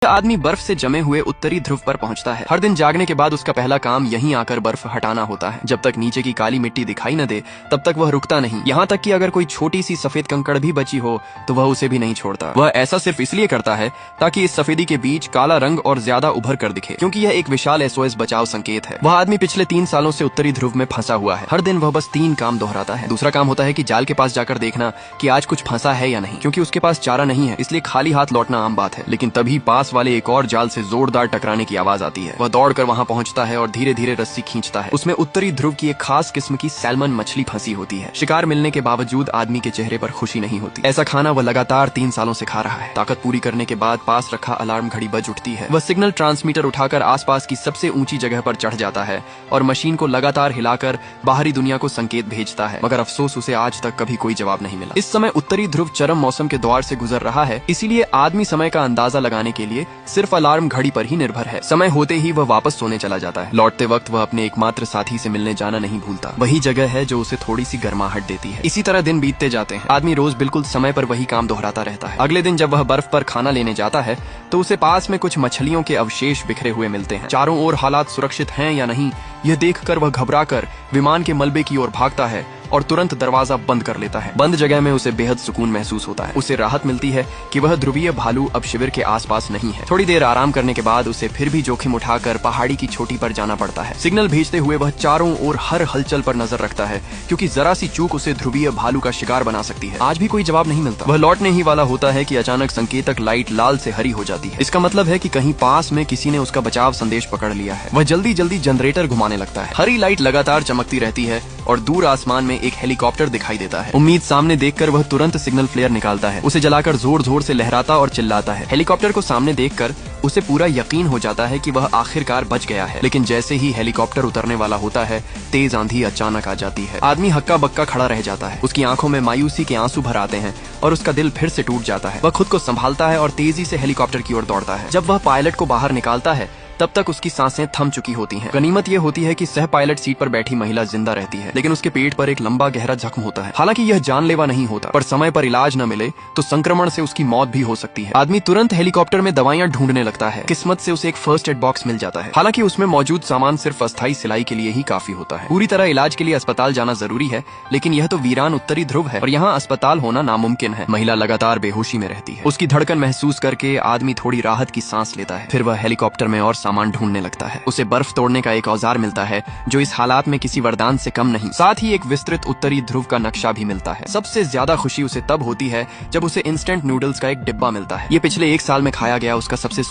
आदमी बर्फ से जमे हुए उत्तरी ध्रुव पर पहुंचता है। हर दिन जागने के बाद उसका पहला काम यहीं आकर बर्फ हटाना होता है। जब तक नीचे की काली मिट्टी दिखाई न दे तब तक वह रुकता नहीं। यहाँ तक कि अगर कोई छोटी सी सफेद कंकड़ भी बची हो तो वह उसे भी नहीं छोड़ता। वह ऐसा सिर्फ इसलिए करता है ताकि इस सफेदी के बीच काला रंग और ज्यादा उभर कर दिखे, क्योंकि यह एक विशाल SOS बचाव संकेत है। वह आदमी पिछले 3 सालों से उत्तरी ध्रुव में फंसा हुआ है। हर दिन वह बस 3 काम दोहराता है। दूसरा काम होता है कि जाल के पास जाकर देखना कि आज कुछ फंसा है या नहीं, क्योंकि उसके पास चारा नहीं है, इसलिए खाली हाथ लौटना आम बात है। लेकिन तभी पास वाले एक और जाल से जोरदार टकराने की आवाज आती है। वह दौड़कर वहां पहुंचता है और धीरे धीरे रस्सी खींचता है। उसमें उत्तरी ध्रुव की एक खास किस्म की सैल्मन मछली फंसी होती है। शिकार मिलने के बावजूद आदमी के चेहरे पर खुशी नहीं होती। ऐसा खाना वह लगातार 3 सालों से खा रहा है। ताकत पूरी करने के बाद पास रखा अलार्म घड़ी बज उठती है। वह सिग्नल ट्रांसमीटर उठाकर आसपास की सबसे ऊंची जगह पर चढ़ जाता है और मशीन को लगातार हिलाकर बाहरी दुनिया को संकेत भेजता है, मगर अफसोस उसे आज तक कभी कोई जवाब नहीं मिला। इस समय उत्तरी ध्रुव चरम मौसम के दौर से गुजर रहा है, इसीलिए आदमी समय का अंदाजा लगाने के लिए सिर्फ अलार्म घड़ी पर ही निर्भर है। समय होते ही वह वापस सोने चला जाता है। लौटते वक्त वह अपने एकमात्र साथी से मिलने जाना नहीं भूलता। वही जगह है जो उसे थोड़ी सी गर्माहट देती है। इसी तरह दिन बीतते जाते हैं। आदमी रोज बिल्कुल समय पर वही काम दोहराता रहता है। अगले दिन जब वह बर्फ पर खाना लेने जाता है तो उसे पास में कुछ मछलियों के अवशेष बिखरे हुए मिलते हैं। चारों ओर हालात सुरक्षित हैं या नहीं, यह देखकर वह घबराकर विमान के मलबे की ओर भागता है और तुरंत दरवाजा बंद कर लेता है। बंद जगह में उसे बेहद सुकून महसूस होता है। उसे राहत मिलती है कि वह ध्रुवीय भालू अब शिविर के आसपास नहीं है। थोड़ी देर आराम करने के बाद उसे फिर भी जोखिम उठाकर पहाड़ी की चोटी पर जाना पड़ता है। सिग्नल भेजते हुए वह चारों ओर हर हलचल पर नजर रखता है, क्योंकि जरा सी चूक उसे ध्रुवीय भालू का शिकार बना सकती है। आज भी कोई जवाब नहीं मिलता। वह लौटने ही वाला होता है कि अचानक संकेतक लाइट लाल से हरी हो जाती है। इसका मतलब है कि कहीं पास में किसी ने उसका बचाव संदेश पकड़ लिया है। वह जल्दी जल्दी जनरेटर घुमाने लगता है। हरी लाइट लगातार चमकती रहती है और दूर आसमान में एक हेलीकॉप्टर दिखाई देता है। उम्मीद सामने देखकर वह तुरंत सिग्नल फ्लेयर निकालता है। उसे जलाकर जोर जोर से लहराता और चिल्लाता है। हेलीकॉप्टर को सामने देखकर उसे पूरा यकीन हो जाता है कि वह आखिरकार बच गया है। लेकिन जैसे ही हेलीकॉप्टर उतरने वाला होता है, तेज आंधी अचानक आ जाती है। आदमी हक्का बक्का खड़ा रह जाता है। उसकी आंखों में मायूसी के आंसू भर आते हैं और उसका दिल फिर से टूट जाता है। वह खुद को संभालता है और तेजी से हेलीकॉप्टर की ओर दौड़ता है। जब वह पायलट को बाहर निकालता है तब तक उसकी सांसें थम चुकी होती हैं। गनीमत यह होती है कि सह पायलट सीट पर बैठी महिला जिंदा रहती है, लेकिन उसके पेट पर एक लंबा गहरा जख्म होता है। हालांकि यह जानलेवा नहीं होता, पर समय पर इलाज न मिले तो संक्रमण से उसकी मौत भी हो सकती है। आदमी तुरंत हेलीकॉप्टर में दवाइयां ढूंढने लगता है। किस्मत से उसे एक फर्स्ट एड बॉक्स मिल जाता है। हालांकि उसमें मौजूद सामान सिर्फ अस्थायी सिलाई के लिए ही काफी होता है। पूरी तरह इलाज के लिए अस्पताल जाना जरूरी है, लेकिन यह तो वीरान उत्तरी ध्रुव है और यहाँ अस्पताल होना नामुमकिन है। महिला लगातार बेहोशी में रहती है। उसकी धड़कन महसूस करके आदमी थोड़ी राहत की सांस लेता है। फिर वह हेलीकॉप्टर में और सामान ढूंढने लगता है। उसे बर्फ तोड़ने का एक औजार मिलता है जो इस हालात में किसी वरदान से कम नहीं। साथ ही एक विस्तृत उत्तरी ध्रुव का नक्शा भी मिलता है। सबसे ज्यादा खुशी उसे तब होती है जब उसे इंस्टेंट नूडल्स का एक डिब्बा मिलता है। ये पिछले 1 साल में खाया गया उसका सबसे